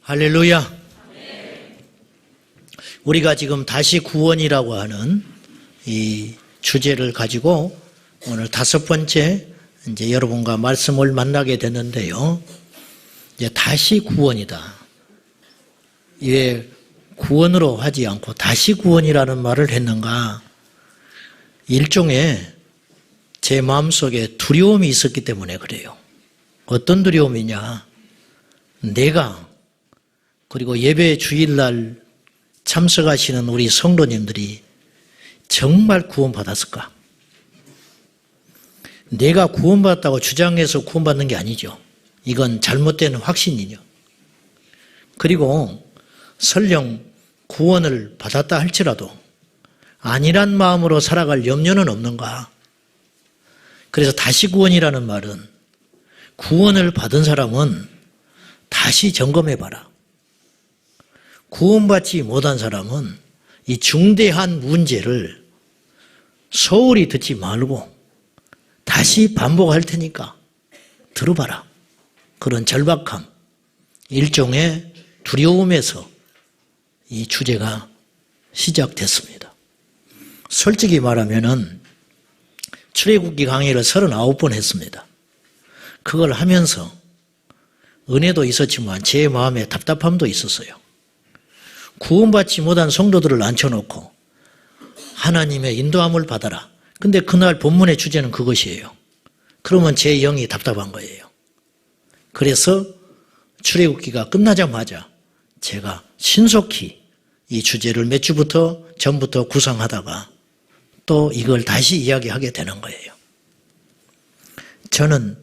할렐루야. 우리가 지금 다시 구원이라고 하는 이 주제를 가지고 오늘 5번째 이제 여러분과 말씀을 만나게 됐는데요. 이제 다시 구원이다. 왜 구원으로 하지 않고 다시 구원이라는 말을 했는가? 일종의 제 마음속에 두려움이 있었기 때문에 그래요. 어떤 두려움이냐? 내가 그리고 예배 주일날 참석하시는 우리 성도님들이 정말 구원받았을까? 내가 구원받았다고 주장해서 구원받는 게 아니죠. 이건 잘못된 확신이죠. 그리고 설령 구원을 받았다 할지라도 아니란 마음으로 살아갈 염려는 없는가? 그래서 다시 구원이라는 말은 구원을 받은 사람은 다시 점검해봐라. 구원받지 못한 사람은 이 중대한 문제를 소홀히 듣지 말고 다시 반복할 테니까 들어봐라. 그런 절박함, 일종의 두려움에서 이 주제가 시작됐습니다. 솔직히 말하면은 출애굽기 강의를 39번 했습니다. 그걸 하면서 은혜도 있었지만 제 마음에 답답함도 있었어요. 구원받지 못한 성도들을 앉혀놓고 하나님의 인도함을 받아라. 근데 그날 본문의 주제는 그것이에요. 그러면 제 영이 답답한 거예요. 그래서 출애굽기가 끝나자마자 제가 신속히 이 주제를 몇 주부터 전부터 구상하다가 또 이걸 다시 이야기하게 되는 거예요. 저는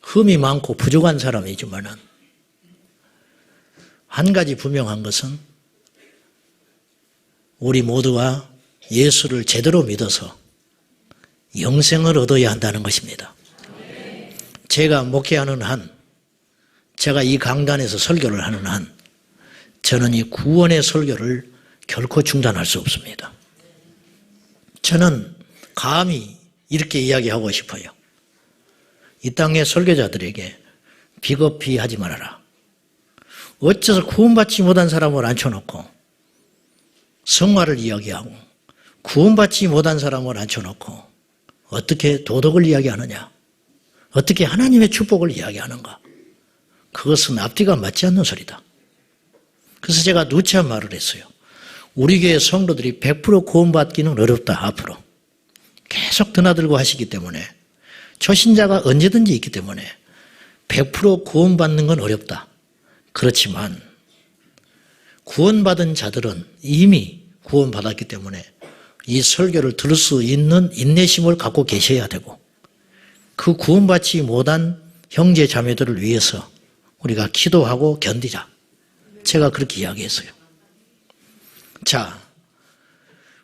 흠이 많고 부족한 사람이지만은 한 가지 분명한 것은 우리 모두가 예수를 제대로 믿어서 영생을 얻어야 한다는 것입니다. 제가 목회하는 한, 제가 이 강단에서 설교를 하는 한, 저는 이 구원의 설교를 결코 중단할 수 없습니다. 저는 감히 이렇게 이야기하고 싶어요. 이 땅의 설교자들에게 비겁히 하지 말아라. 어째서 구원받지 못한 사람을 앉혀놓고 성화를 이야기하고 구원받지 못한 사람을 앉혀놓고 어떻게 도덕을 이야기하느냐? 어떻게 하나님의 축복을 이야기하는가? 그것은 앞뒤가 맞지 않는 소리다. 그래서 제가 누차 말을 했어요. 우리 교회 성도들이 100% 구원받기는 어렵다. 앞으로 계속 드나들고 하시기 때문에 초신자가 언제든지 있기 때문에 100% 구원받는 건 어렵다. 그렇지만 구원받은 자들은 이미 구원받았기 때문에 이 설교를 들을 수 있는 인내심을 갖고 계셔야 되고 그 구원받지 못한 형제 자매들을 위해서 우리가 기도하고 견디자. 제가 그렇게 이야기했어요. 자,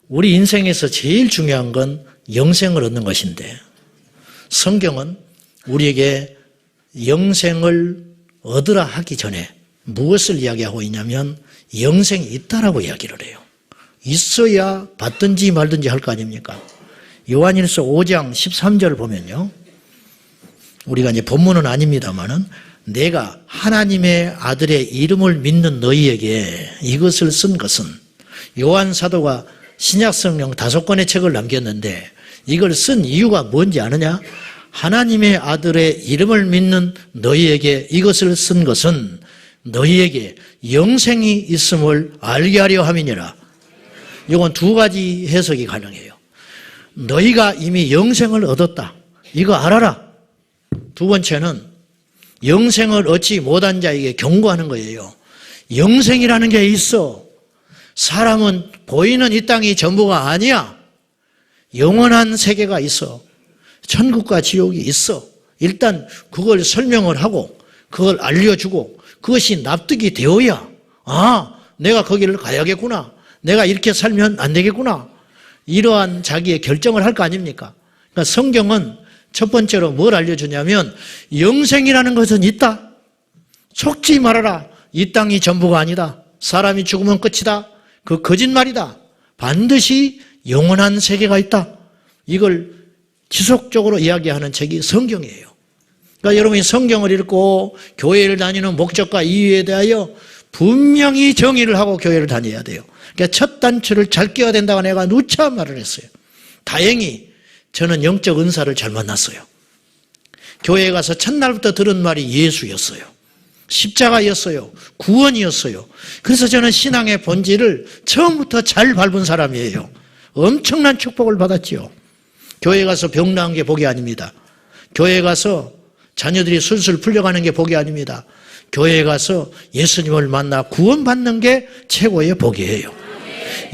우리 인생에서 제일 중요한 건 영생을 얻는 것인데 성경은 우리에게 영생을 얻으라 하기 전에 무엇을 이야기하고 있냐면 영생이 있다라고 이야기를 해요. 있어야 받든지 말든지 할 거 아닙니까? 요한일서 5장 13절 보면요. 우리가 이제 본문은 아닙니다만은 내가 하나님의 아들의 이름을 믿는 너희에게 이것을 쓴 것은 요한 사도가 신약성경 5권의 책을 남겼는데 이걸 쓴 이유가 뭔지 아느냐? 하나님의 아들의 이름을 믿는 너희에게 이것을 쓴 것은 너희에게 영생이 있음을 알게 하려 함이니라. 이건 두 가지 해석이 가능해요. 너희가 이미 영생을 얻었다. 이거 알아라. 두 번째는 영생을 얻지 못한 자에게 경고하는 거예요. 영생이라는 게 있어. 사람은 보이는 이 땅이 전부가 아니야. 영원한 세계가 있어. 천국과 지옥이 있어. 일단 그걸 설명을 하고 그걸 알려주고 그것이 납득이 되어야 내가 거기를 가야겠구나. 내가 이렇게 살면 안 되겠구나. 이러한 자기의 결정을 할 거 아닙니까? 그러니까 성경은 첫 번째로 뭘 알려주냐면 영생이라는 것은 있다. 속지 말아라. 이 땅이 전부가 아니다. 사람이 죽으면 끝이다. 그 거짓말이다. 반드시 영원한 세계가 있다. 이걸 지속적으로 이야기하는 책이 성경이에요. 그러니까 여러분이 성경을 읽고 교회를 다니는 목적과 이유에 대하여 분명히 정의를 하고 교회를 다녀야 돼요. 그러니까 첫 단추를 잘 끼워야 된다고 내가 누차 말을 했어요. 다행히 저는 영적 은사를 잘 만났어요. 교회에 가서 첫날부터 들은 말이 예수였어요. 십자가였어요. 구원이었어요. 그래서 저는 신앙의 본질을 처음부터 잘 밟은 사람이에요. 엄청난 축복을 받았지요. 교회에 가서 병 나은 게 복이 아닙니다. 교회에 가서 자녀들이 술술 풀려가는 게 복이 아닙니다. 교회에 가서 예수님을 만나 구원받는 게 최고의 복이에요.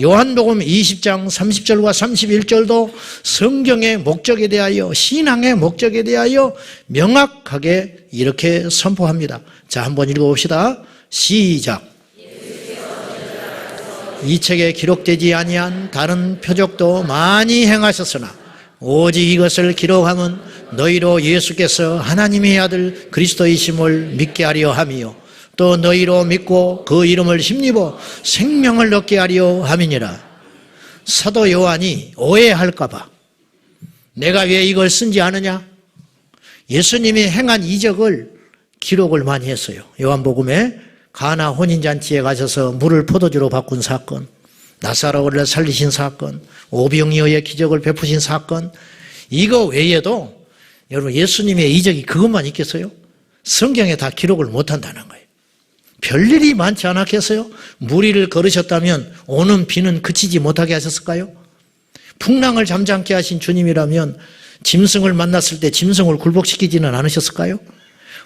요한복음 20장 30절과 31절도 성경의 목적에 대하여, 신앙의 목적에 대하여 명확하게 이렇게 선포합니다. 자, 한번 읽어봅시다. 시작. 이 책에 기록되지 아니한 다른 표적도 많이 행하셨으나 오직 이것을 기록함은 너희로 예수께서 하나님의 아들 그리스도이심을 믿게 하려 함이요 또 너희로 믿고 그 이름을 힘입어 생명을 얻게 하려 함이니라. 사도 요한이 오해할까 봐 내가 왜 이걸 쓴지 아느냐? 예수님이 행한 이적을 기록을 많이 했어요. 요한복음에 가나 혼인잔치에 가셔서 물을 포도주로 바꾼 사건, 나사로를 살리신 사건, 오병이어의 기적을 베푸신 사건, 이거 외에도 여러분 예수님의 이적이 그것만 있겠어요? 성경에 다 기록을 못한다는 거예요. 별일이 많지 않았겠어요? 무리를 걸으셨다면 오는 비는 그치지 못하게 하셨을까요? 풍랑을 잠잠케 하신 주님이라면 짐승을 만났을 때 짐승을 굴복시키지는 않으셨을까요?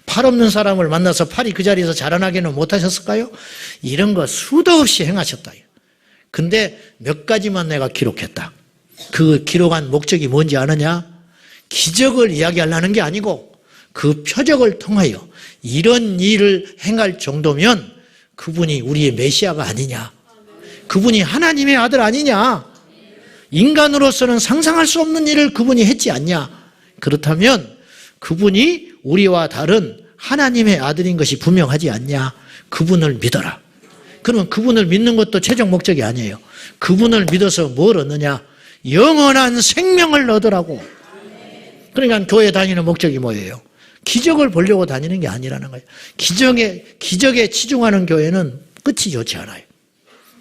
팔 없는 사람을 만나서 팔이 그 자리에서 자라나게는 못하셨을까요? 이런 거 수도 없이 행하셨다. 근데 몇 가지만 내가 기록했다. 그 기록한 목적이 뭔지 아느냐? 기적을 이야기하려는 게 아니고 그 표적을 통하여 이런 일을 행할 정도면 그분이 우리의 메시아가 아니냐? 그분이 하나님의 아들 아니냐? 인간으로서는 상상할 수 없는 일을 그분이 했지 않냐? 그렇다면 그분이 우리와 다른 하나님의 아들인 것이 분명하지 않냐? 그분을 믿어라. 그러면 그분을 믿는 것도 최종 목적이 아니에요. 그분을 믿어서 뭘 얻느냐? 영원한 생명을 얻으라고. 그러니까 교회 다니는 목적이 뭐예요? 기적을 보려고 다니는 게 아니라는 거예요. 기적에 치중하는 교회는 끝이 좋지 않아요.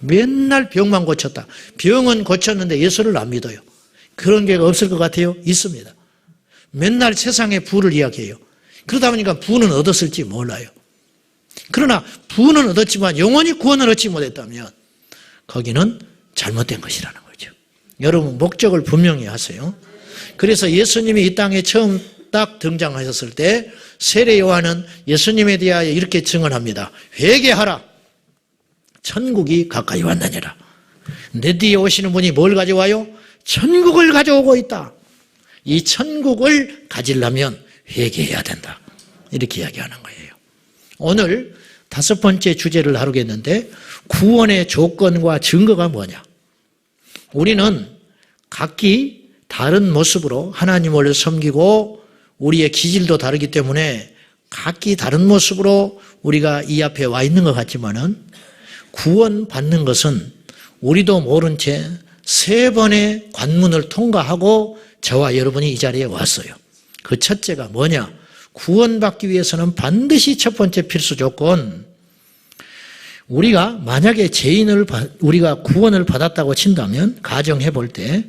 맨날 병만 고쳤다. 병은 고쳤는데 예수를 안 믿어요. 그런 교회가 없을 것 같아요? 있습니다. 맨날 세상의 부를 이야기해요. 그러다 보니까 부는 얻었을지 몰라요. 그러나 부는 얻었지만 영원히 구원을 얻지 못했다면 거기는 잘못된 것이라는 거죠. 여러분 목적을 분명히 하세요. 그래서 예수님이 이 땅에 처음 딱 등장하셨을 때 세례 요한은 예수님에 대하여 이렇게 증언합니다. 회개하라. 천국이 가까이 왔느니라. 내 뒤에 오시는 분이 뭘 가져와요? 천국을 가져오고 있다. 이 천국을 가지려면 회개해야 된다. 이렇게 이야기하는 거예요. 오늘 5번째 주제를 다루겠는데 구원의 조건과 증거가 뭐냐? 우리는 각기 다른 모습으로 하나님을 섬기고 우리의 기질도 다르기 때문에 각기 다른 모습으로 우리가 이 앞에 와 있는 것 같지만은 구원받는 것은 우리도 모른 채 3번의 관문을 통과하고 저와 여러분이 이 자리에 왔어요. 그 첫째가 뭐냐? 구원받기 위해서는 반드시 첫 번째 필수 조건, 우리가 만약에 우리가 구원을 받았다고 친다면, 가정해 볼 때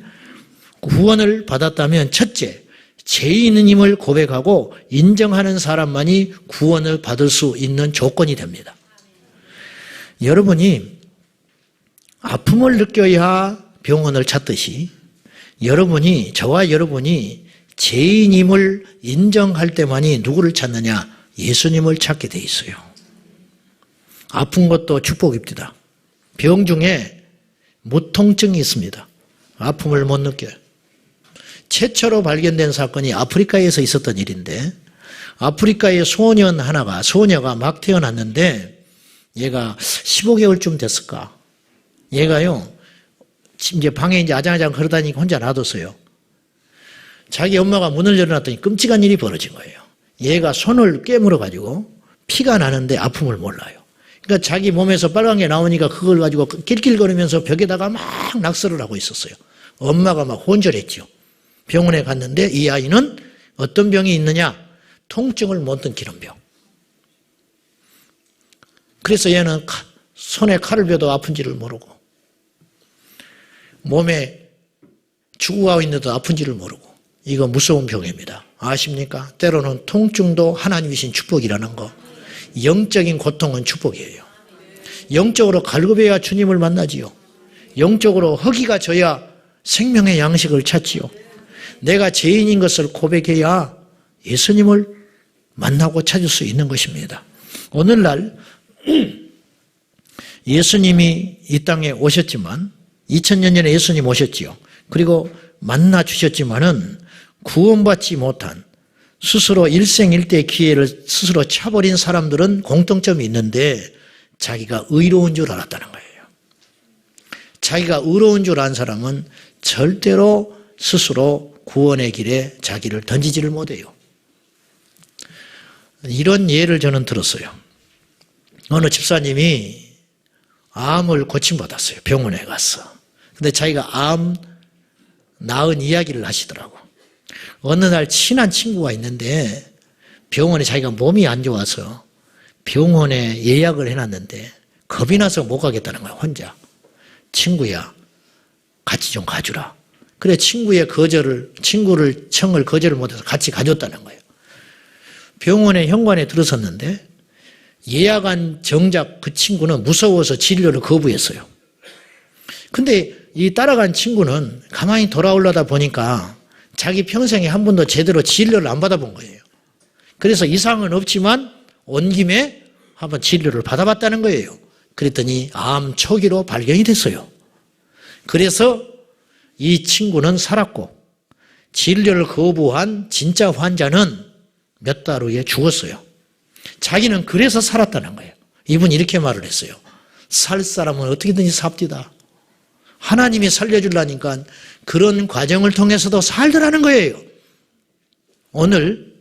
구원을 받았다면 첫째, 죄인임을 고백하고 인정하는 사람만이 구원을 받을 수 있는 조건이 됩니다. 여러분이 아픔을 느껴야 병원을 찾듯이 저와 여러분이 죄인임을 인정할 때만이 누구를 찾느냐? 예수님을 찾게 돼 있어요. 아픈 것도 축복입니다. 병 중에 무통증이 있습니다. 아픔을 못 느껴요. 최초로 발견된 사건이 아프리카에서 있었던 일인데 아프리카의 소녀가 막 태어났는데 얘가 15개월쯤 됐을까? 얘가요, 이제 방에 이제 아장아장 걸어다니고 혼자 놔뒀어요. 자기 엄마가 문을 열어놨더니 끔찍한 일이 벌어진 거예요. 얘가 손을 깨물어가지고 피가 나는데 아픔을 몰라요. 그러니까 자기 몸에서 빨간 게 나오니까 그걸 가지고 낄낄거리면서 벽에다가 막 낙서를 하고 있었어요. 엄마가 막 혼절했죠. 병원에 갔는데 이 아이는 어떤 병이 있느냐? 통증을 못 느끼는 병. 그래서 얘는 손에 칼을 베도 아픈지를 모르고 몸에 죽어가고 있는데도 아픈지를 모르고 이거 무서운 병입니다. 아십니까? 때로는 통증도 하나님이 주신 축복이라는 거. 영적인 고통은 축복이에요. 영적으로 갈급해야 주님을 만나지요. 영적으로 허기가 져야 생명의 양식을 찾지요. 내가 죄인인 것을 고백해야 예수님을 만나고 찾을 수 있는 것입니다. 오늘날 예수님이 이 땅에 오셨지만 2000년 전에 예수님 오셨지요. 그리고 만나 주셨지만은 구원받지 못한 스스로 일생일대 기회를 스스로 차버린 사람들은 공통점이 있는데 자기가 의로운 줄 알았다는 거예요. 자기가 의로운 줄 아는 사람은 절대로 스스로 구원의 길에 자기를 던지지를 못해요. 이런 예를 저는 들었어요. 어느 집사님이 암을 고침받았어요. 병원에 가서. 근데 자기가 암 나은 이야기를 하시더라고. 어느 날 친한 친구가 있는데 병원에 자기가 몸이 안 좋아서 병원에 예약을 해놨는데 겁이 나서 못 가겠다는 거야, 혼자. 친구야, 같이 좀 가주라. 그래, 친구를 청을 거절을 못해서 같이 가줬다는 거예요. 병원에 현관에 들어섰는데 예약한 정작 그 친구는 무서워서 진료를 거부했어요. 근데 이 따라간 친구는 가만히 돌아오려다 보니까 자기 평생에 한 번도 제대로 진료를 안 받아본 거예요. 그래서 이상은 없지만 온 김에 한번 진료를 받아봤다는 거예요. 그랬더니 암 초기로 발견이 됐어요. 그래서 이 친구는 살았고 진료를 거부한 진짜 환자는 몇 달 후에 죽었어요. 자기는 그래서 살았다는 거예요. 이분이 이렇게 말을 했어요. 살 사람은 어떻게든지 삽디다. 하나님이 살려주려니까 그런 과정을 통해서도 살더라는 거예요. 오늘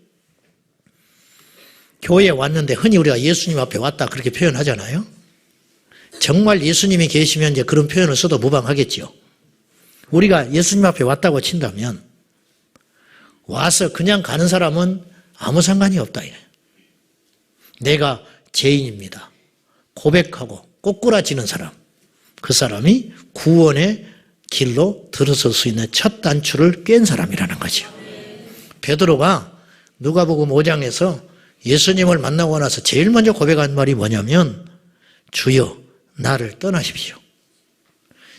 교회에 왔는데 흔히 우리가 예수님 앞에 왔다 그렇게 표현하잖아요. 정말 예수님이 계시면 이제 그런 표현을 써도 무방하겠죠. 우리가 예수님 앞에 왔다고 친다면 와서 그냥 가는 사람은 아무 상관이 없다. 내가 죄인입니다. 고백하고 꼬꾸라지는 사람. 그 사람이 구원의 길로 들어설 수 있는 첫 단추를 깬 사람이라는 거죠. 베드로가 누가복음 5장에서 예수님을 만나고 나서 제일 먼저 고백한 말이 뭐냐면 주여 나를 떠나십시오.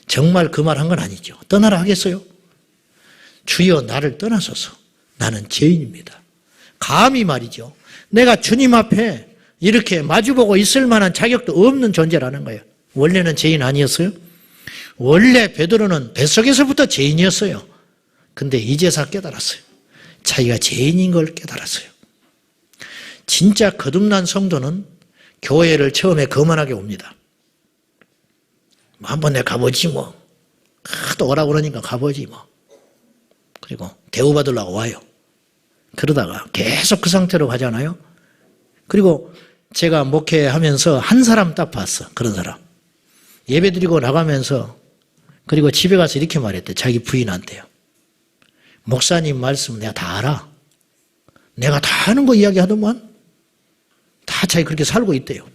정말 그 말 한 건 아니죠. 떠나라 하겠어요? 주여 나를 떠나소서. 나는 죄인입니다. 감히 말이죠. 내가 주님 앞에 이렇게 마주보고 있을 만한 자격도 없는 존재라는 거예요. 원래는 죄인 아니었어요? 원래 베드로는 뱃속에서부터 죄인이었어요. 근데 이제서 깨달았어요. 자기가 죄인인 걸 깨달았어요. 진짜 거듭난 성도는 교회를 처음에 거만하게 옵니다. 한번 내가 가보지 뭐. 또 오라고 그러니까 가보지 뭐. 그리고 대우받으려고 와요. 그러다가 계속 그 상태로 가잖아요. 그리고 제가 목회하면서 한 사람 딱 봤어. 그런 사람. 예배드리고 나가면서 그리고 집에 가서 이렇게 말했대. 자기 부인한테요. 목사님 말씀 내가 다 알아. 내가 다 아는 거 이야기하더만. 다 자기 그렇게 살고 있대요.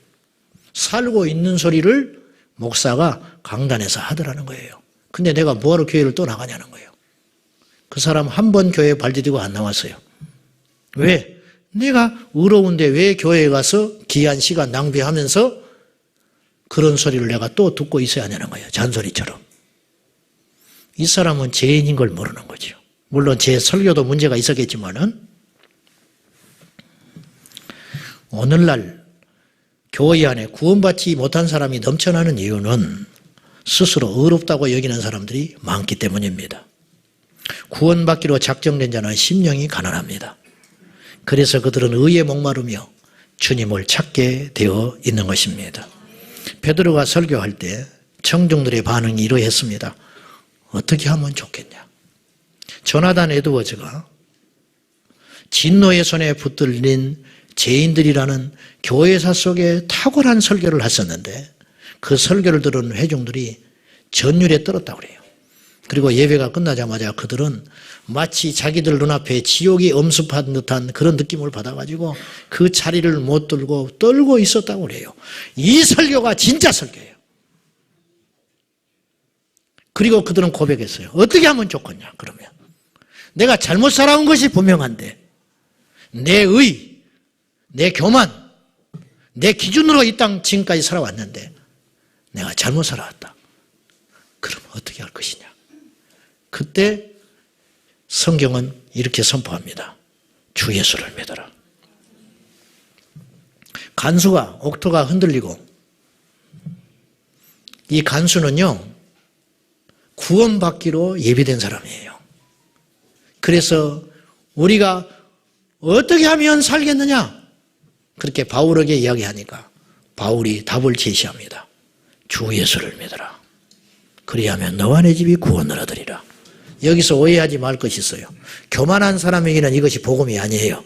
살고 있는 소리를 목사가 강단에서 하더라는 거예요. 근데 내가 뭐하러 교회를 또 나가냐는 거예요. 그 사람 한 번 교회에 발 디디고 안 나왔어요. 왜? 내가 의로운데 왜 교회에 가서 귀한 시간 낭비하면서 그런 소리를 내가 또 듣고 있어야 하냐는 거예요. 잔소리처럼. 이 사람은 죄인인 걸 모르는 거죠. 물론 제 설교도 문제가 있었겠지만은 오늘날 교회 안에 구원받지 못한 사람이 넘쳐나는 이유는 스스로 의롭다고 여기는 사람들이 많기 때문입니다. 구원받기로 작정된 자는 심령이 가난합니다. 그래서 그들은 의에 목마르며 주님을 찾게 되어 있는 것입니다. 베드로가 설교할 때 청중들의 반응이 이러했습니다. 어떻게 하면 좋겠냐? 조나단 에드워즈가 진노의 손에 붙들린 죄인들이라는 교회사 속에 탁월한 설교를 했었는데 그 설교를 들은 회중들이 전율에 떨었다고 그래요. 그리고 예배가 끝나자마자 그들은 마치 자기들 눈앞에 지옥이 엄습한 듯한 그런 느낌을 받아가지고 그 자리를 못 들고 떨고 있었다고 그래요. 이 설교가 진짜 설교예요. 그리고 그들은 고백했어요. 어떻게 하면 좋겠냐 그러면. 내가 잘못 살아온 것이 분명한데 내 의, 내 교만, 내 기준으로 이 땅 지금까지 살아왔는데 내가 잘못 살아왔다. 그럼 어떻게 할 것이냐. 그때 성경은 이렇게 선포합니다. 주 예수를 믿어라. 간수가 옥토가 흔들리고 이 간수는요 구원받기로 예비된 사람이에요. 그래서 우리가 어떻게 하면 살겠느냐 그렇게 바울에게 이야기하니까 바울이 답을 제시합니다. 주 예수를 믿어라. 그리하면 너와 내 집이 구원을 얻으리라. 여기서 오해하지 말 것이 있어요. 교만한 사람에게는 이것이 복음이 아니에요.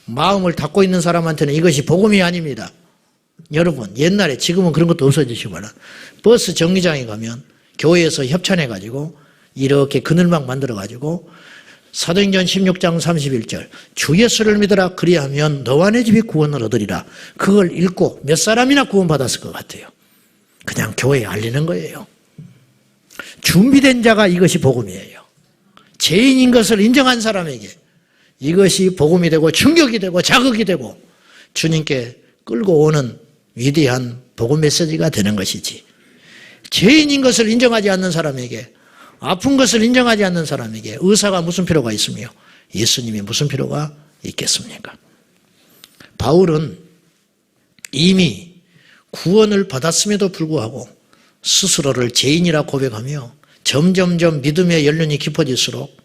마음을 닫고 있는 사람한테는 이것이 복음이 아닙니다. 여러분 옛날에 지금은 그런 것도 없어지시구나. 버스 정류장에 가면 교회에서 협찬해가지고 이렇게 그늘막 만들어가지고 사도행전 16장 31절 주 예수를 믿어라 그리하면 너와 내 집이 구원을 얻으리라. 그걸 읽고 몇 사람이나 구원받았을 것 같아요. 그냥 교회에 알리는 거예요. 준비된 자가 이것이 복음이에요. 죄인인 것을 인정한 사람에게 이것이 복음이 되고 충격이 되고 자극이 되고 주님께 끌고 오는 위대한 복음 메시지가 되는 것이지. 죄인인 것을 인정하지 않는 사람에게 아픈 것을 인정하지 않는 사람에게 의사가 무슨 필요가 있으며 예수님이 무슨 필요가 있겠습니까? 바울은 이미 구원을 받았음에도 불구하고 스스로를 죄인이라 고백하며 점점점 믿음의 연륜이 깊어질수록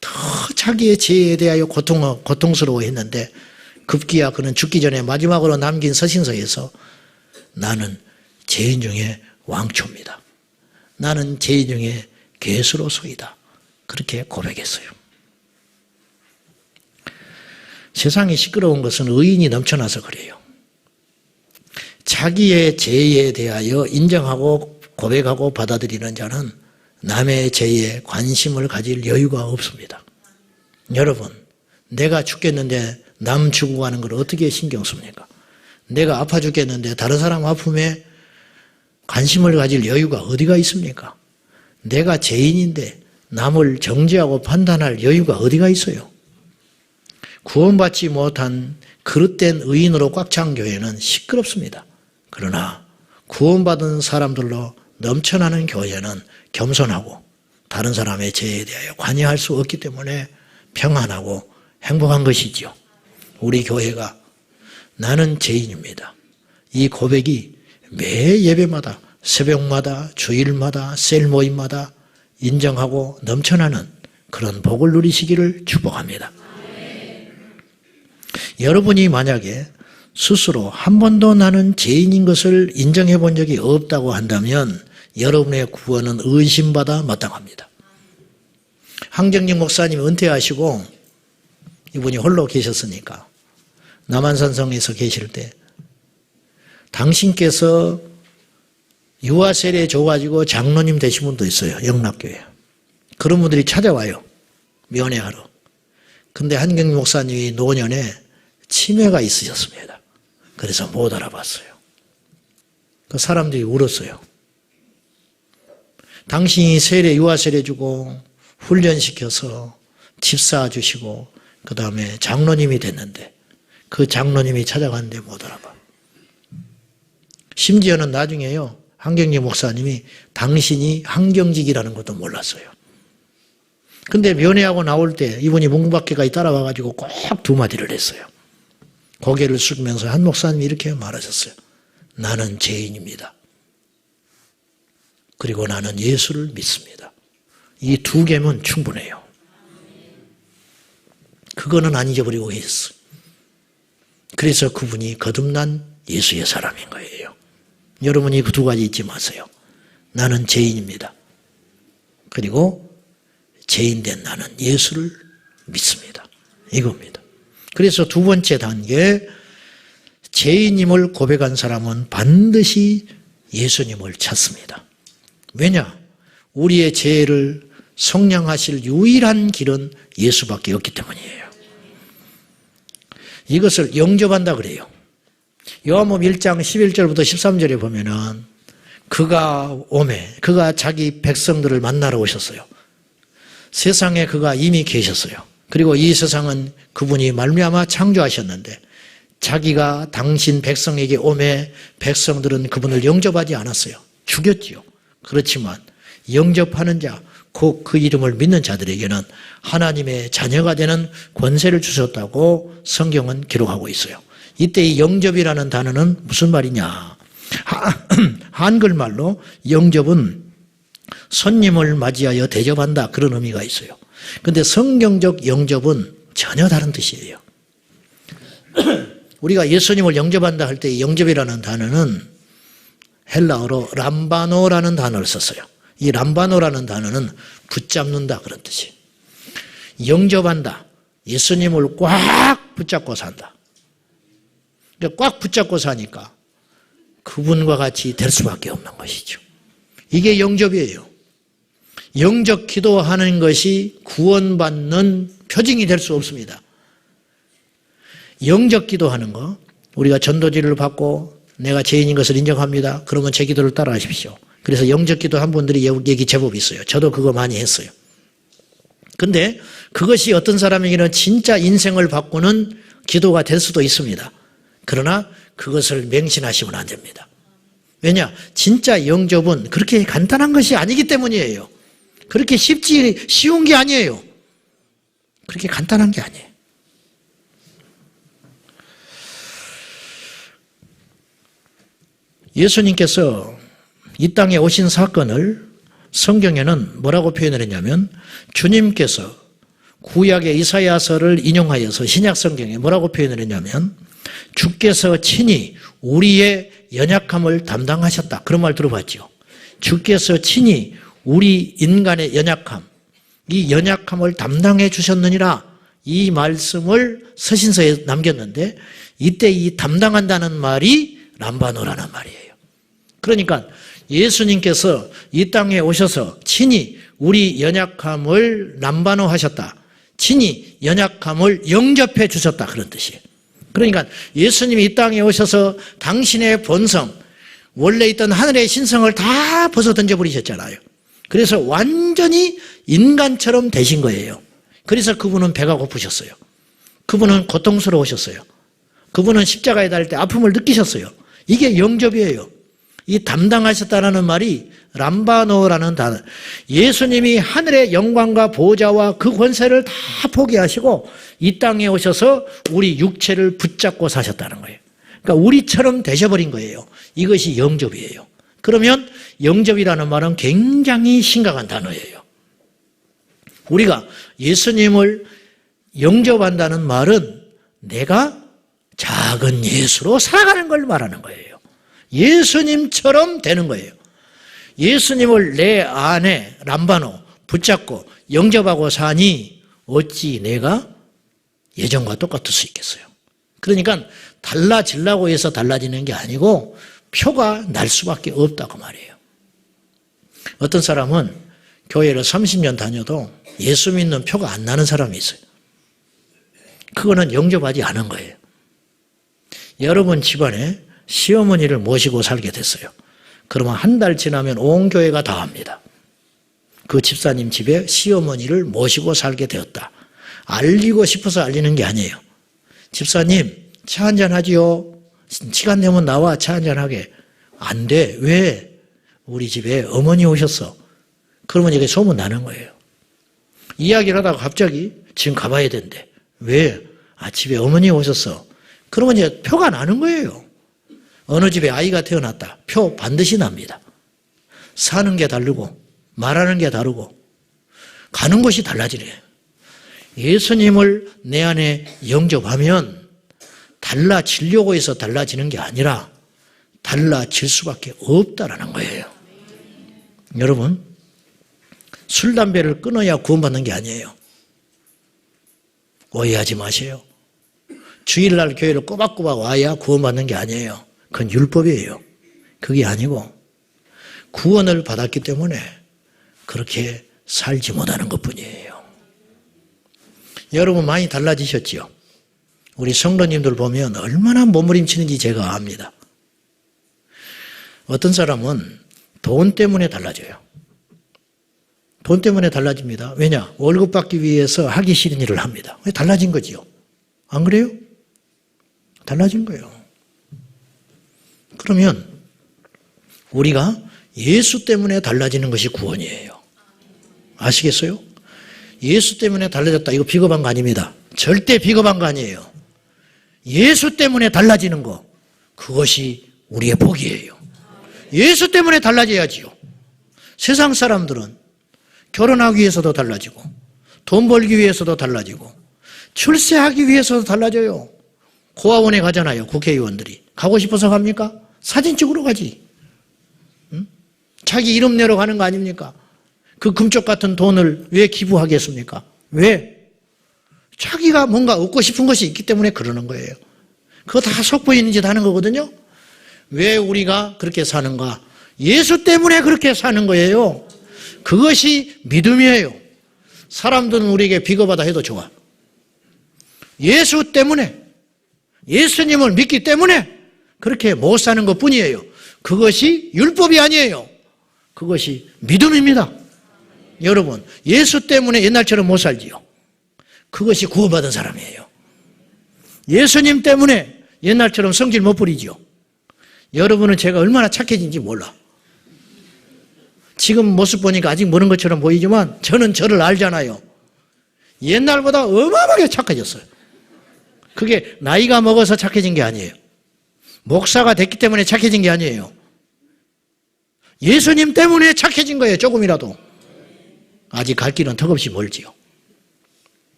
더 자기의 죄에 대하여 고통스러워했는데 급기야 그는 죽기 전에 마지막으로 남긴 서신서에서 나는 죄인 중에 왕초입니다. 나는 죄인 중에 괴수로소이다. 그렇게 고백했어요. 세상이 시끄러운 것은 의인이 넘쳐나서 그래요. 자기의 죄에 대하여 인정하고 고백하고 받아들이는 자는 남의 죄에 관심을 가질 여유가 없습니다. 여러분, 내가 죽겠는데 남 죽어가는 걸 어떻게 신경 씁니까? 내가 아파 죽겠는데 다른 사람 아픔에 관심을 가질 여유가 어디가 있습니까? 내가 죄인인데 남을 정죄하고 판단할 여유가 어디가 있어요? 구원받지 못한 그릇된 의인으로 꽉 찬 교회는 시끄럽습니다. 그러나 구원받은 사람들로 넘쳐나는 교회는 겸손하고 다른 사람의 죄에 대하여 관여할 수 없기 때문에 평안하고 행복한 것이지요. 우리 교회가 나는 죄인입니다. 이 고백이 매 예배마다 새벽마다 주일마다 셀 모임마다 인정하고 넘쳐나는 그런 복을 누리시기를 축복합니다. 여러분이 만약에 스스로 한 번도 나는 죄인인 것을 인정해 본 적이 없다고 한다면 여러분의 구원은 의심받아 마땅합니다. 황정직 목사님이 은퇴하시고 이분이 홀로 계셨으니까 남한산성에서 계실 때 당신께서 유아 세례 줘가지고 장로님 되신 분도 있어요. 영락교회. 그런 분들이 찾아와요. 면회하러. 근데 한경림 목사님이 노년에 치매가 있으셨습니다. 그래서 못 알아봤어요. 그 사람들이 울었어요. 당신이 유아 세례 주고 훈련시켜서 집사 주시고 그 다음에 장로님이 됐는데 그 장로님이 찾아갔는데 못 알아봐. 심지어는 나중에요. 한경직 목사님이 당신이 한경직이라는 것도 몰랐어요. 근데 면회하고 나올 때 이분이 문밖에까지 따라와가지고 꼭 두 마디를 했어요. 고개를 숙이면서 한 목사님이 이렇게 말하셨어요. 나는 죄인입니다. 그리고 나는 예수를 믿습니다. 이 두 개면 충분해요. 그거는 안 잊어버리고 계셨어요. 그래서 그분이 거듭난 예수의 사람인 거예요. 여러분이 그 두 가지 잊지 마세요. 나는 죄인입니다. 그리고 죄인된 나는 예수를 믿습니다. 이겁니다. 그래서 두 번째 단계, 죄인임을 고백한 사람은 반드시 예수님을 찾습니다. 왜냐? 우리의 죄를 속량하실 유일한 길은 예수밖에 없기 때문이에요. 이것을 영접한다 그래요. 요한복음 1장 11절부터 13절에 보면은 그가 자기 백성들을 만나러 오셨어요. 세상에 그가 이미 계셨어요. 그리고 이 세상은 그분이 말미암아 창조하셨는데 자기가 당신 백성에게 오매 백성들은 그분을 영접하지 않았어요. 죽였지요. 그렇지만 영접하는 자, 곧 그 이름을 믿는 자들에게는 하나님의 자녀가 되는 권세를 주셨다고 성경은 기록하고 있어요. 이때 이 영접이라는 단어는 무슨 말이냐? 한글말로 영접은 손님을 맞이하여 대접한다, 그런 의미가 있어요. 그런데 성경적 영접은 전혀 다른 뜻이에요. 우리가 예수님을 영접한다 할 때 영접이라는 단어는 헬라어로 람바노라는 단어를 썼어요. 이 람바노라는 단어는 붙잡는다, 그런 뜻이에요. 영접한다. 예수님을 꽉 붙잡고 산다. 꽉 붙잡고 사니까 그분과 같이 될 수밖에 없는 것이죠. 이게 영접이에요. 영접 기도하는 것이 구원받는 표징이 될 수 없습니다. 영접 기도하는 거, 우리가 전도지를 받고 내가 죄인인 것을 인정합니다. 그러면 제 기도를 따라 하십시오. 그래서 영접 기도 한 분들이 여기 제법 있어요. 저도 그거 많이 했어요. 근데 그것이 어떤 사람에게는 진짜 인생을 바꾸는 기도가 될 수도 있습니다. 그러나 그것을 맹신하시면 안 됩니다. 왜냐? 진짜 영접은 그렇게 간단한 것이 아니기 때문이에요. 그렇게 쉬운 게 아니에요. 그렇게 간단한 게 아니에요. 예수님께서 이 땅에 오신 사건을 성경에는 뭐라고 표현을 했냐면, 주님께서 구약의 이사야서를 인용하여서 신약 성경에 뭐라고 표현을 했냐면, 주께서 친히 우리의 연약함을 담당하셨다, 그런 말 들어봤죠. 주께서 친히 우리 인간의 연약함, 이 연약함을 담당해 주셨느니라, 이 말씀을 서신서에 남겼는데, 이때 이 담당한다는 말이 람바노라는 말이에요. 그러니까 예수님께서 이 땅에 오셔서 친히 우리 연약함을 람바노 하셨다, 친히 연약함을 영접해 주셨다, 그런 뜻이에요. 그러니까 예수님이 이 땅에 오셔서 당신의 본성, 원래 있던 하늘의 신성을 다 벗어 던져버리셨잖아요. 그래서 완전히 인간처럼 되신 거예요. 그래서 그분은 배가 고프셨어요. 그분은 고통스러우셨어요. 그분은 십자가에 달릴 때 아픔을 느끼셨어요. 이게 영접이에요. 이 담당하셨다는 말이 람바노라는 단어. 예수님이 하늘의 영광과 보좌와 그 권세를 다 포기하시고 이 땅에 오셔서 우리 육체를 붙잡고 사셨다는 거예요. 그러니까 우리처럼 되셔버린 거예요. 이것이 영접이에요. 그러면 영접이라는 말은 굉장히 심각한 단어예요. 우리가 예수님을 영접한다는 말은 내가 작은 예수로 살아가는 걸 말하는 거예요. 예수님처럼 되는 거예요. 예수님을 내 안에 람바노 붙잡고 영접하고 사니 어찌 내가 예전과 똑같을 수 있겠어요. 그러니까 달라지려고 해서 달라지는 게 아니고 표가 날 수밖에 없다고 말이에요. 어떤 사람은 교회를 30년 다녀도 예수 믿는 표가 안 나는 사람이 있어요. 그거는 영접하지 않은 거예요. 여러분 집안에 시어머니를 모시고 살게 됐어요. 그러면 한 달 지나면 온 교회가 다 합니다. 그 집사님 집에 시어머니를 모시고 살게 되었다. 알리고 싶어서 알리는 게 아니에요. 집사님, 차 한잔 하지요. 시간 되면 나와 차 한잔 하게. 안 돼. 왜? 우리 집에 어머니 오셨어. 그러면 이게 소문 나는 거예요. 이야기를 하다가 갑자기 지금 가봐야 된대. 왜? 집에 어머니 오셨어. 그러면 이제 표가 나는 거예요. 어느 집에 아이가 태어났다. 표 반드시 납니다. 사는 게 다르고 말하는 게 다르고 가는 곳이 달라지네요. 예수님을 내 안에 영접하면 달라지려고 해서 달라지는 게 아니라 달라질 수밖에 없다라는 거예요. 여러분, 술, 담배를 끊어야 구원받는 게 아니에요. 오해하지 마세요. 주일날 교회를 꼬박꼬박 와야 구원받는 게 아니에요. 그건 율법이에요. 그게 아니고 구원을 받았기 때문에 그렇게 살지 못하는 것뿐이에요. 여러분 많이 달라지셨지요? 우리 성도님들 보면 얼마나 몸부림치는지 제가 압니다. 어떤 사람은 돈 때문에 달라져요. 돈 때문에 달라집니다. 왜냐? 월급 받기 위해서 하기 싫은 일을 합니다. 달라진 거지요. 안 그래요? 달라진 거예요. 그러면 우리가 예수 때문에 달라지는 것이 구원이에요. 아시겠어요? 예수 때문에 달라졌다. 이거 비겁한 거 아닙니다. 절대 비겁한 거 아니에요. 예수 때문에 달라지는 거, 그것이 우리의 복이에요. 예수 때문에 달라져야지요. 세상 사람들은 결혼하기 위해서도 달라지고, 돈 벌기 위해서도 달라지고, 출세하기 위해서도 달라져요. 고아원에 가잖아요, 국회의원들이. 가고 싶어서 갑니까? 사진 찍으러 가지. 응? 자기 이름 내러 가는 거 아닙니까? 그 금쪽 같은 돈을 왜 기부하겠습니까? 왜? 자기가 뭔가 얻고 싶은 것이 있기 때문에 그러는 거예요. 그거 다 속보이는 짓 하는 거거든요. 왜 우리가 그렇게 사는가? 예수 때문에 그렇게 사는 거예요. 그것이 믿음이에요. 사람들은 우리에게 비겁하다 해도 좋아. 예수 때문에, 예수님을 믿기 때문에 그렇게 못 사는 것뿐이에요. 그것이 율법이 아니에요. 그것이 믿음입니다. 여러분, 예수 때문에 옛날처럼 못 살지요. 그것이 구원받은 사람이에요. 예수님 때문에 옛날처럼 성질 못 부리지요. 여러분은 제가 얼마나 착해진지 몰라. 지금 모습 보니까 아직 모르는 것처럼 보이지만 저는 저를 알잖아요. 옛날보다 어마어마하게 착해졌어요. 그게 나이가 먹어서 착해진 게 아니에요. 목사가 됐기 때문에 착해진 게 아니에요. 예수님 때문에 착해진 거예요. 조금이라도. 아직 갈 길은 턱없이 멀지요.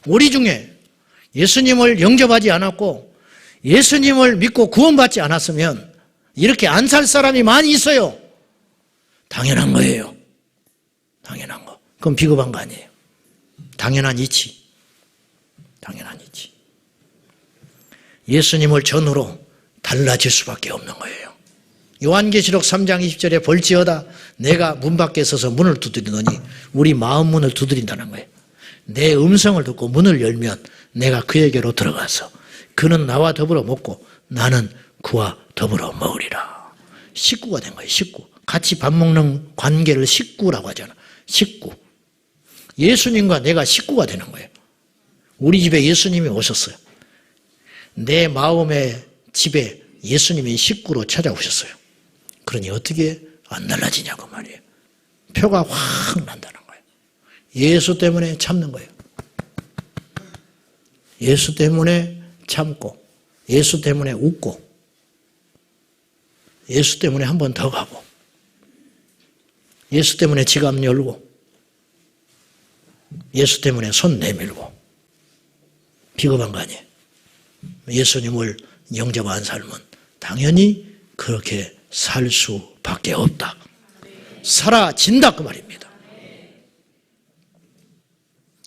우리 중에 예수님을 영접하지 않았고 예수님을 믿고 구원받지 않았으면 이렇게 안 살 사람이 많이 있어요. 당연한 거예요. 당연한 거. 그건 비겁한 거 아니에요. 당연한 이치. 당연한 이치. 예수님을 전후로 달라질 수밖에 없는 거예요. 요한계시록 3장 20절에 볼지어다 내가 문 밖에 서서 문을 두드리더니 우리 마음 문을 두드린다는 거예요. 내 음성을 듣고 문을 열면 내가 그에게로 들어가서 그는 나와 더불어 먹고 나는 그와 더불어 먹으리라. 식구가 된 거예요. 식구. 같이 밥 먹는 관계를 식구라고 하잖아. 식구. 예수님과 내가 식구가 되는 거예요. 우리 집에 예수님이 오셨어요. 내 마음의 집에 예수님이 식구로 찾아오셨어요. 그러니 어떻게 안 달라지냐고 말이에요. 표가 확 난다는 거예요. 예수 때문에 참는 거예요. 예수 때문에 참고, 예수 때문에 웃고, 예수 때문에 한 번 더 가고, 예수 때문에 지갑 열고, 예수 때문에 손 내밀고. 비겁한 거 아니에요. 예수님을 영접한 삶은 당연히 그렇게 살 수밖에 없다. 사라진다 그 말입니다.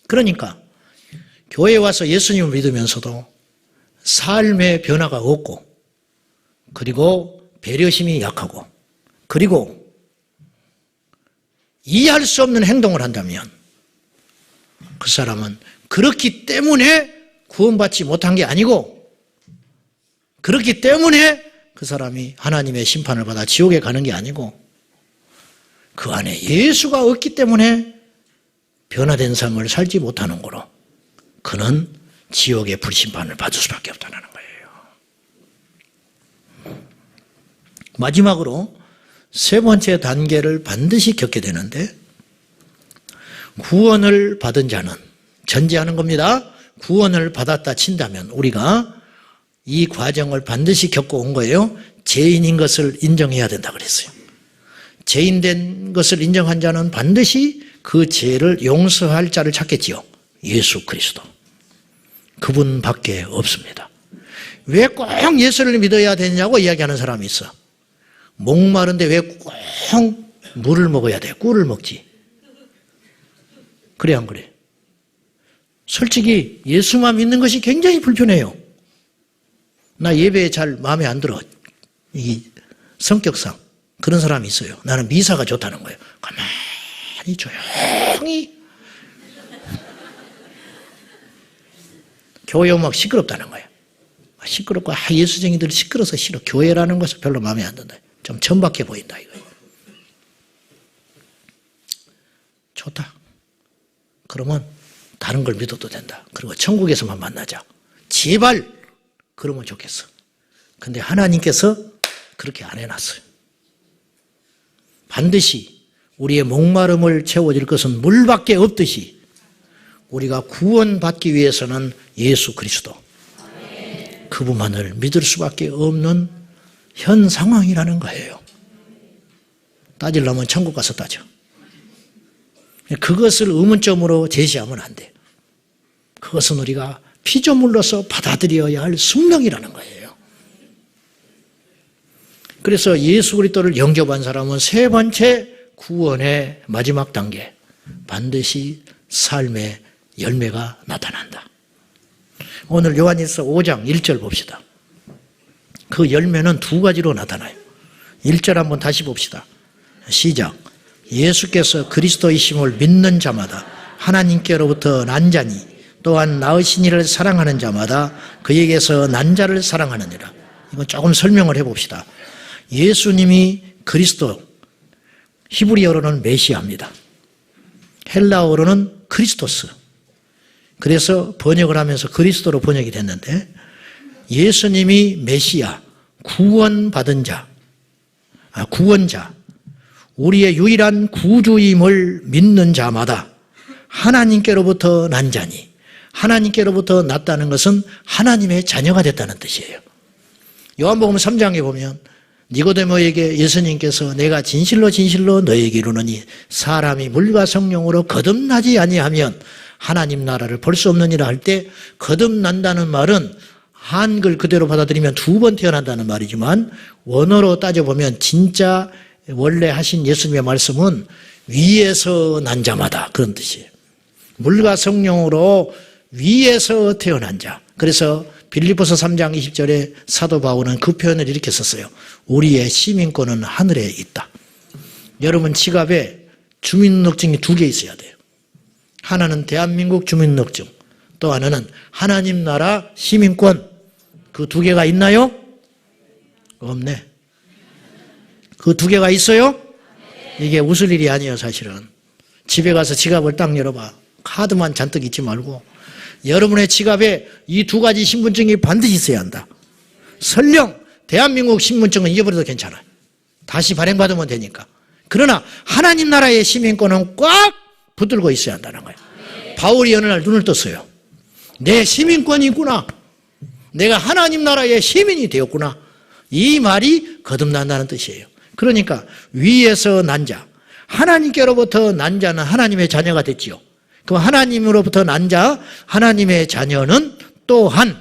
그러니까 교회에 와서 예수님을 믿으면서도 삶의 변화가 없고 그리고 배려심이 약하고 그리고 이해할 수 없는 행동을 한다면 그 사람은 그렇기 때문에 구원받지 못한 게 아니고 그렇기 때문에 그 사람이 하나님의 심판을 받아 지옥에 가는 게 아니고 그 안에 예수가 없기 때문에 변화된 삶을 살지 못하는 거로 그는 지옥의 불심판을 받을 수밖에 없다는 거예요. 마지막으로 세 번째 단계를 반드시 겪게 되는데 구원을 받은 자는 전제하는 겁니다. 구원을 받았다 친다면 우리가 이 과정을 반드시 겪고 온 거예요. 죄인인 것을 인정해야 된다 그랬어요. 죄인된 것을 인정한 자는 반드시 그 죄를 용서할 자를 찾겠지요. 예수 그리스도. 그분밖에 없습니다. 왜 꼭 예수를 믿어야 되냐고 이야기하는 사람이 있어. 목마른데 왜 꼭 물을 먹어야 돼? 꿀을 먹지. 그래 안 그래? 솔직히 예수만 믿는 것이 굉장히 불편해요. 나 예배에 잘 마음에 안 들어. 이 성격상 그런 사람이 있어요. 나는 미사가 좋다는 거예요. 가만히 가만히 조용히 교회 오면 시끄럽다는 거예요. 시끄럽고 예수쟁이들이 시끄러워서 싫어. 교회라는 것은 별로 마음에 안 든다. 좀 천박해 보인다 이거예요. 좋다. 그러면 다른 걸 믿어도 된다. 그리고 천국에서만 만나자. 제발 그러면 좋겠어. 근데 하나님께서 그렇게 안 해놨어요. 반드시 우리의 목마름을 채워줄 것은 물밖에 없듯이 우리가 구원받기 위해서는 예수 그리스도 그분만을 믿을 수밖에 없는 현 상황이라는 거예요. 따지려면 천국 가서 따져. 그것을 의문점으로 제시하면 안 돼. 그것은 우리가 피조물로서 받아들여야 할 숙명이라는 거예요. 그래서 예수 그리스도를 영접한 사람은 세 번째 구원의 마지막 단계, 반드시 삶의 열매가 나타난다. 오늘 요한일서 5장 1절 봅시다. 그 열매는 두 가지로 나타나요. 1절 한번 다시 봅시다. 시작. 예수께서 그리스도이심을 믿는 자마다 하나님께로부터 난 자니 또한 낳으신 이를 사랑하는 자마다 그에게서 난 자를 사랑하느니라. 이건 조금 설명을 해봅시다. 예수님이 그리스도, 히브리어로는 메시아입니다. 헬라어로는 크리스토스. 그래서 번역을 하면서 그리스도로 번역이 됐는데 예수님이 메시아, 구원받은 자, 구원자, 우리의 유일한 구주임을 믿는 자마다 하나님께로부터 난 자니, 하나님께로부터 났다는 것은 하나님의 자녀가 됐다는 뜻이에요. 요한복음 3장에 보면 니고데모에게 예수님께서 내가 진실로 진실로 너에게 이르노니 사람이 물과 성령으로 거듭나지 아니하면 하나님 나라를 볼 수 없느니라 할 때 거듭난다는 말은 한글 그대로 받아들이면 두 번 태어난다는 말이지만 원어로 따져보면 진짜 원래 하신 예수님의 말씀은 위에서 난 자마다 그런 뜻이에요. 물과 성령으로 위에서 태어난 자. 그래서 빌립보서 3장 20절에 사도 바울은 그 표현을 이렇게 썼어요. 우리의 시민권은 하늘에 있다. 여러분 지갑에 주민등록증이 두 개 있어야 돼요. 하나는 대한민국 주민등록증, 또 하나는 하나님 나라 시민권. 그 두 개가 있나요? 없네. 그 두 개가 있어요? 이게 웃을 일이 아니에요, 사실은. 집에 가서 지갑을 딱 열어봐. 카드만 잔뜩 있지 말고 여러분의 지갑에 이 두 가지 신분증이 반드시 있어야 한다. 설령 대한민국 신분증은 잊어버려도 괜찮아요. 다시 발행받으면 되니까. 그러나 하나님 나라의 시민권은 꽉 붙들고 있어야 한다는 거예요. 바울이 어느 날 눈을 떴어요. 내 시민권이 있구나. 내가 하나님 나라의 시민이 되었구나. 이 말이 거듭난다는 뜻이에요. 그러니까 위에서 난 자, 하나님께로부터 난 자는 하나님의 자녀가 됐지요. 그럼 하나님으로부터 난 자, 하나님의 자녀는 또한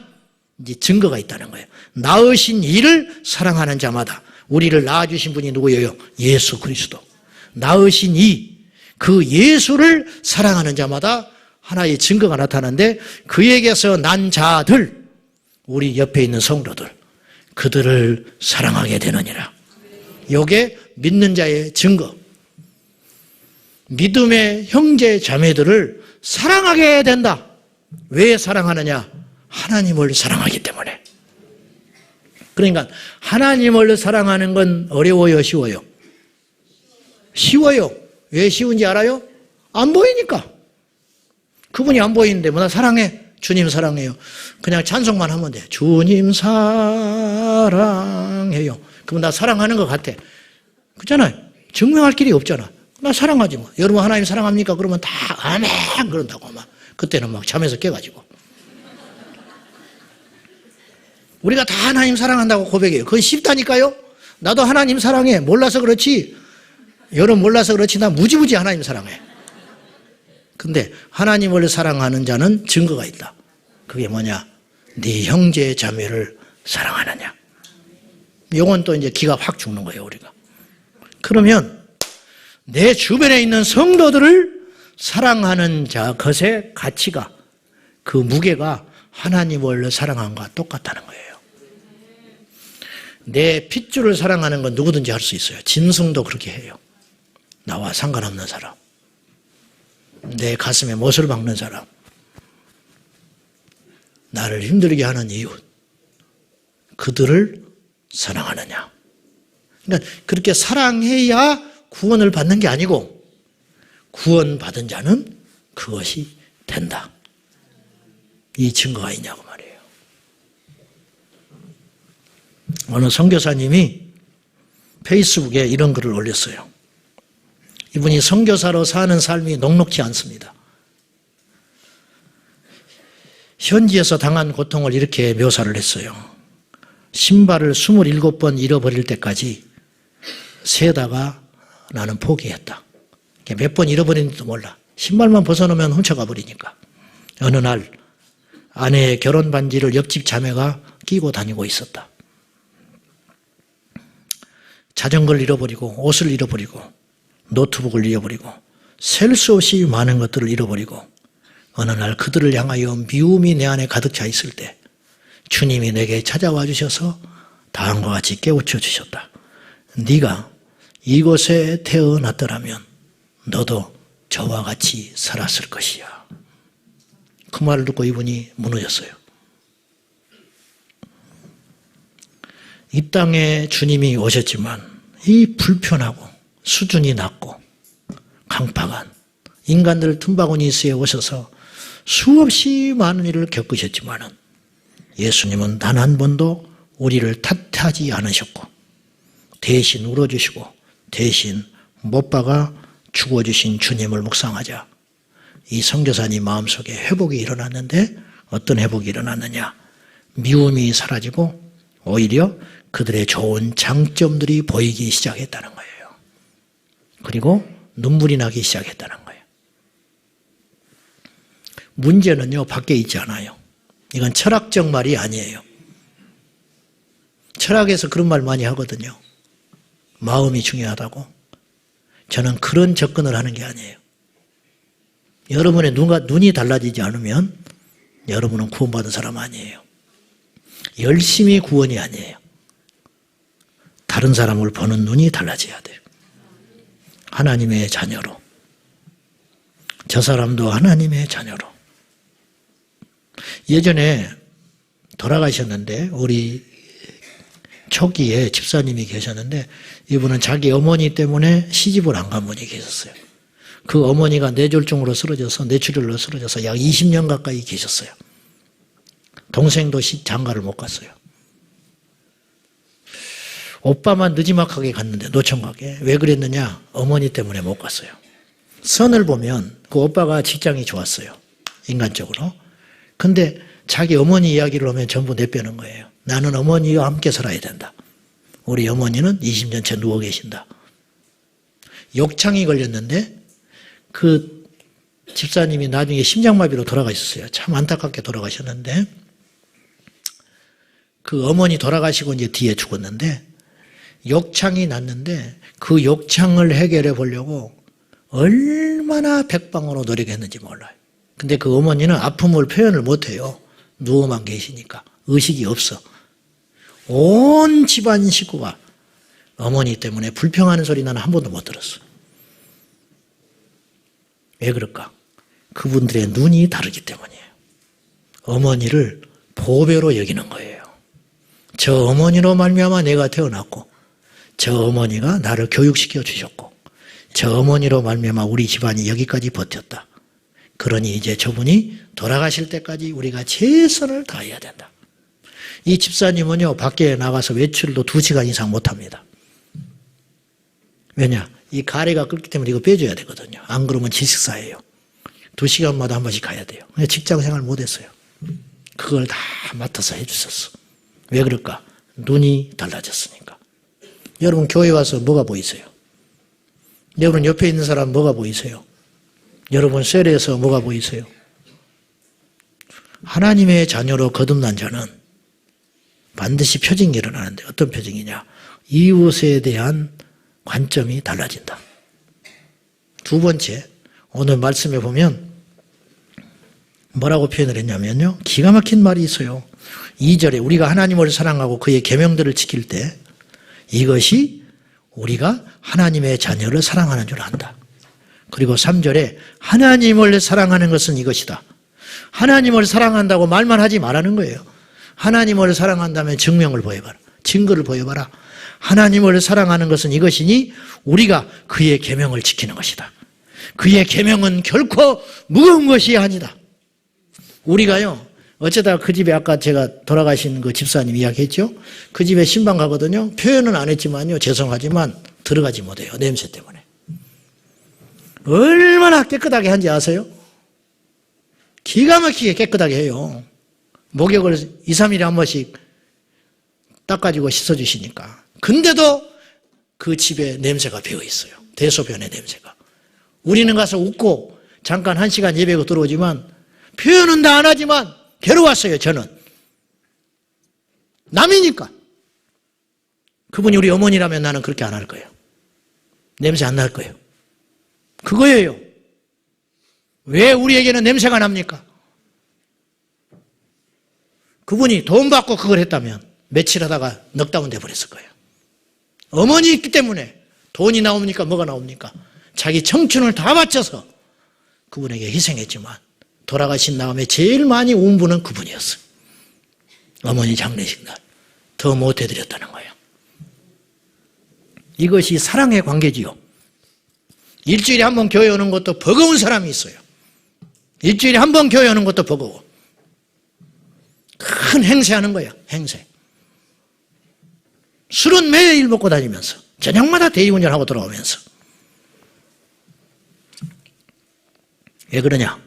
이제 증거가 있다는 거예요. 낳으신 이를 사랑하는 자마다. 우리를 낳아주신 분이 누구예요? 예수 그리스도. 낳으신 이, 그 예수를 사랑하는 자마다 하나의 증거가 나타나는데 그에게서 난 자들, 우리 옆에 있는 성도들, 그들을 사랑하게 되느니라. 이게 믿는 자의 증거. 믿음의 형제 자매들을 사랑하게 된다. 왜 사랑하느냐? 하나님을 사랑하기 때문에. 그러니까 하나님을 사랑하는 건 어려워요, 쉬워요? 쉬워요. 왜 쉬운지 알아요? 안 보이니까. 그분이 안 보이는데 뭐 나 사랑해. 주님 사랑해요. 그냥 찬송만 하면 돼. 주님 사랑해요. 그럼 나 사랑하는 것 같아. 그렇잖아요. 증명할 길이 없잖아. 나 사랑하지 뭐. 여러분 하나님 사랑합니까? 그러면 다 아멘 그런다고 막. 그때는 막 잠에서 깨가지고. 우리가 다 하나님 사랑한다고 고백해요. 그건 쉽다니까요. 나도 하나님 사랑해. 몰라서 그렇지. 여러분 몰라서 그렇지. 나 무지무지 하나님 사랑해. 근데 하나님을 사랑하는 자는 증거가 있다. 그게 뭐냐? 네 형제 자매를 사랑하느냐. 요건 또 이제 기가 확 죽는 거예요, 우리가. 그러면 내 주변에 있는 성도들을 사랑하는 자, 것의 가치가, 그 무게가 하나님을 사랑함과 똑같다는 거예요. 내 핏줄을 사랑하는 건 누구든지 할 수 있어요. 짐승도 그렇게 해요. 나와 상관없는 사람. 내 가슴에 못을 박는 사람, 나를 힘들게 하는 이웃, 그들을 사랑하느냐. 그러니까 그렇게 사랑해야 구원을 받는 게 아니고 구원받은 자는 그것이 된다. 이 증거가 있냐고 말이에요. 어느 선교사님이 페이스북에 이런 글을 올렸어요. 이분이 선교사로 사는 삶이 녹록지 않습니다. 현지에서 당한 고통을 이렇게 묘사를 했어요. 신발을 27번 잃어버릴 때까지 세다가 나는 포기했다. 몇 번 잃어버리는지도 몰라. 신발만 벗어놓으면 훔쳐가 버리니까. 어느 날 아내의 결혼 반지를 옆집 자매가 끼고 다니고 있었다. 자전거를 잃어버리고 옷을 잃어버리고 노트북을 잃어버리고 셀 수 없이 많은 것들을 잃어버리고 어느 날 그들을 향하여 미움이 내 안에 가득 차 있을 때 주님이 내게 찾아와 주셔서 다음과 같이 깨우쳐 주셨다. 네가 이곳에 태어났더라면 너도 저와 같이 살았을 것이야. 그 말을 듣고 이분이 무너졌어요. 이 땅에 주님이 오셨지만 이 불편하고 수준이 낮고 강팍한 인간들 틈바구니에 오셔서 수없이 많은 일을 겪으셨지만 예수님은 단 한 번도 우리를 탓하지 않으셨고 대신 울어주시고 대신 못 박아 죽어주신 주님을 묵상하자 이 선교사님 마음속에 회복이 일어났는데 어떤 회복이 일어났느냐. 미움이 사라지고 오히려 그들의 좋은 장점들이 보이기 시작했다는 거예요. 그리고 눈물이 나기 시작했다는 거예요. 문제는요, 밖에 있지 않아요. 이건 철학적 말이 아니에요. 철학에서 그런 말 많이 하거든요. 마음이 중요하다고. 저는 그런 접근을 하는 게 아니에요. 여러분의 눈이 달라지지 않으면 여러분은 구원받은 사람 아니에요. 열심히 구원이 아니에요. 다른 사람을 보는 눈이 달라져야 돼요. 하나님의 자녀로. 저 사람도 하나님의 자녀로. 예전에 돌아가셨는데 우리 초기에 집사님이 계셨는데 이분은 자기 어머니 때문에 시집을 안 간 분이 계셨어요. 그 어머니가 뇌졸중으로 쓰러져서 뇌출혈로 쓰러져서 약 20년 가까이 계셨어요. 동생도 장가를 못 갔어요. 오빠만 늦지막하게 갔는데 노총각에. 왜 그랬느냐? 어머니 때문에 못 갔어요. 선을 보면 그 오빠가 직장이 좋았어요. 인간적으로. 근데 자기 어머니 이야기를 하면 전부 내빼는 거예요. 나는 어머니와 함께 살아야 된다. 우리 어머니는 20년째 누워 계신다. 욕창이 걸렸는데 그 집사님이 나중에 심장마비로 돌아가셨어요. 참 안타깝게 돌아가셨는데 그 어머니 돌아가시고 이제 뒤에 죽었는데 욕창이 났는데 그 욕창을 해결해 보려고 얼마나 백방으로 노력했는지 몰라요. 근데 그 어머니는 아픔을 표현을 못해요. 누워만 계시니까. 의식이 없어. 온 집안 식구가 어머니 때문에 불평하는 소리 나는 한 번도 못 들었어. 왜 그럴까? 그분들의 눈이 다르기 때문이에요. 어머니를 보배로 여기는 거예요. 저 어머니로 말미암아 내가 태어났고 저 어머니가 나를 교육시켜 주셨고 저 어머니로 말미암아 우리 집안이 여기까지 버텼다. 그러니 이제 저분이 돌아가실 때까지 우리가 최선을 다해야 된다. 이 집사님은요, 밖에 나가서 외출도 2시간 이상 못합니다. 왜냐? 이 가래가 끓기 때문에 이거 빼줘야 되거든요. 안 그러면 질식사예요. 2시간마다 한 번씩 가야 돼요. 직장 생활 못했어요. 그걸 다 맡아서 해주셨어. 왜 그럴까? 눈이 달라졌으니까. 여러분 교회 와서 뭐가 보이세요? 여러분 옆에 있는 사람 뭐가 보이세요? 여러분 셀에서 뭐가 보이세요? 하나님의 자녀로 거듭난 자는 반드시 표징이 일어나는데 어떤 표징이냐? 이웃에 대한 관점이 달라진다. 두 번째, 오늘 말씀에 보면 뭐라고 표현을 했냐면요. 기가 막힌 말이 있어요. 2절에 우리가 하나님을 사랑하고 그의 계명들을 지킬 때 이것이 우리가 하나님의 자녀를 사랑하는 줄 안다. 그리고 3절에 하나님을 사랑하는 것은 이것이다. 하나님을 사랑한다고 말만 하지 말라는 거예요. 하나님을 사랑한다면 증명을 보여봐라. 증거를 보여봐라. 하나님을 사랑하는 것은 이것이니 우리가 그의 계명을 지키는 것이다. 그의 계명은 결코 무거운 것이 아니다. 우리가요, 어쩌다 그 집에 아까 제가 돌아가신 그 집사님 이야기했죠? 그 집에 신방 가거든요. 표현은 안 했지만요, 죄송하지만 들어가지 못해요. 냄새 때문에. 얼마나 깨끗하게 한지 아세요? 기가 막히게 깨끗하게 해요. 목욕을 2, 3일에 한 번씩 닦아주고 씻어주시니까. 근데도 그 집에 냄새가 배어 있어요. 대소변의 냄새가. 우리는 가서 웃고 잠깐 1시간 예배고 들어오지만 표현은 다 안 하지만 괴로웠어요. 저는. 남이니까. 그분이 우리 어머니라면 나는 그렇게 안 할 거예요. 냄새 안 날 거예요. 그거예요. 왜 우리에게는 냄새가 납니까? 그분이 돈 받고 그걸 했다면 며칠 하다가 넉다운 돼버렸을 거예요. 어머니 있기 때문에 돈이 나옵니까? 뭐가 나옵니까? 자기 청춘을 다 바쳐서 그분에게 희생했지만 돌아가신 다음에 제일 많이 운 분은 그분이었어요. 어머니 장례식 날 더 못해드렸다는 거예요. 이것이 사랑의 관계지요. 일주일에 한 번 교회 오는 것도 버거운 사람이 있어요. 일주일에 한 번 교회 오는 것도 버거워. 큰 행세하는 거야. 행세. 술은 매일 먹고 다니면서 저녁마다 대리운전하고 돌아오면서. 왜 그러냐?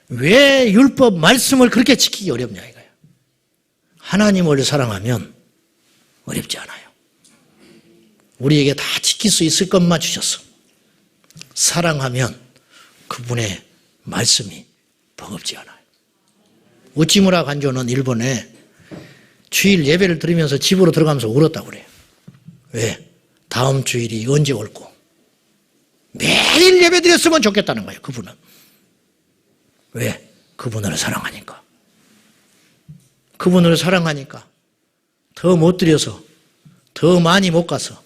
왜 율법 말씀을 그렇게 지키기 어렵냐 이거예요. 하나님을 사랑하면 어렵지 않아요. 우리에게 다 지킬 수 있을 것만 주셨어. 사랑하면 그분의 말씀이 버겁지 않아요. 우찌무라 간조는 일본에 주일 예배를 들으면서 집으로 들어가면서 울었다고 그래요. 왜? 다음 주일이 언제 올고 매일 예배 드렸으면 좋겠다는 거예요. 그분은. 왜? 그분을 사랑하니까. 그분을 사랑하니까 더 못 드려서 더 많이 못 가서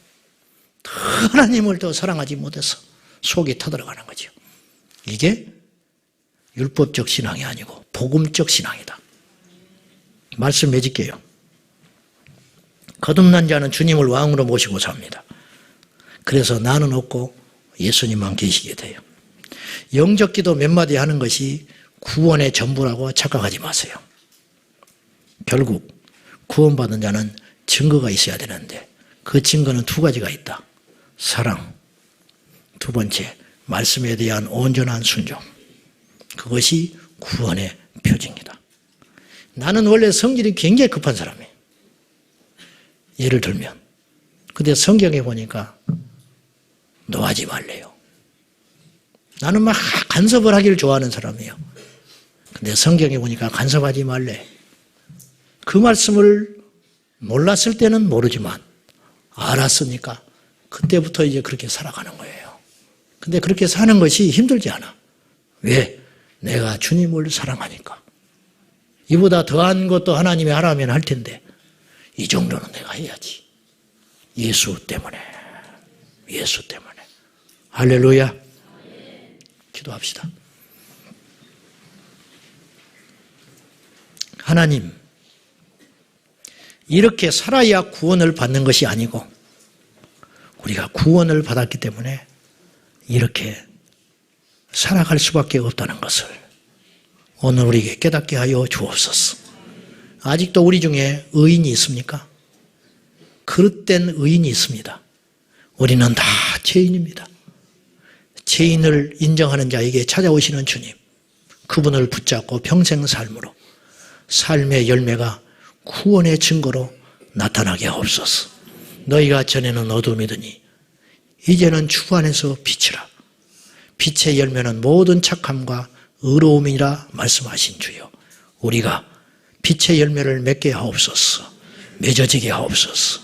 더 하나님을 더 사랑하지 못해서 속이 터들어가는 거죠. 이게 율법적 신앙이 아니고 복음적 신앙이다. 말씀 맺을게요. 거듭난 자는 주님을 왕으로 모시고 삽니다. 그래서 나는 없고 예수님만 계시게 돼요. 영적 기도 몇 마디 하는 것이 구원의 전부라고 착각하지 마세요. 결국 구원받은 자는 증거가 있어야 되는데 그 증거는 2가지가 있다. 사랑, 2번째 말씀에 대한 온전한 순종. 그것이 구원의 표징이다. 나는 원래 성질이 굉장히 급한 사람이에요. 예를 들면 근데 성경에 보니까 노하지 말래요. 나는 막 간섭을 하기를 좋아하는 사람이에요. 근데 성경에 보니까 간섭하지 말래. 그 말씀을 몰랐을 때는 모르지만 알았으니까 그때부터 이제 그렇게 살아가는 거예요. 근데 그렇게 사는 것이 힘들지 않아. 왜? 내가 주님을 사랑하니까. 이보다 더한 것도 하나님이 하라면 할 텐데 이 정도는 내가 해야지. 예수 때문에. 예수 때문에. 할렐루야. 기도합시다. 하나님, 이렇게 살아야 구원을 받는 것이 아니고 우리가 구원을 받았기 때문에 이렇게 살아갈 수밖에 없다는 것을 오늘 우리에게 깨닫게 하여 주옵소서. 아직도 우리 중에 의인이 있습니까? 그릇된 의인이 있습니다. 우리는 다 죄인입니다. 죄인을 인정하는 자에게 찾아오시는 주님, 그분을 붙잡고 평생 삶으로 삶의 열매가 구원의 증거로 나타나게 하옵소서. 너희가 전에는 어둠이더니 이제는 주 안에서 빛이라. 빛의 열매는 모든 착함과 의로움이라 말씀하신 주여, 우리가 빛의 열매를 맺게 하옵소서. 맺어지게 하옵소서.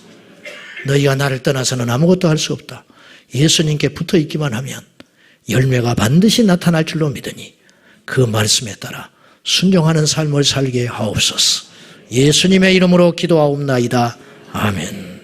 너희가 나를 떠나서는 아무것도 할 수 없다. 예수님께 붙어 있기만 하면 열매가 반드시 나타날 줄로 믿으니 그 말씀에 따라 순종하는 삶을 살게 하옵소서. 예수님의 이름으로 기도하옵나이다. 아멘.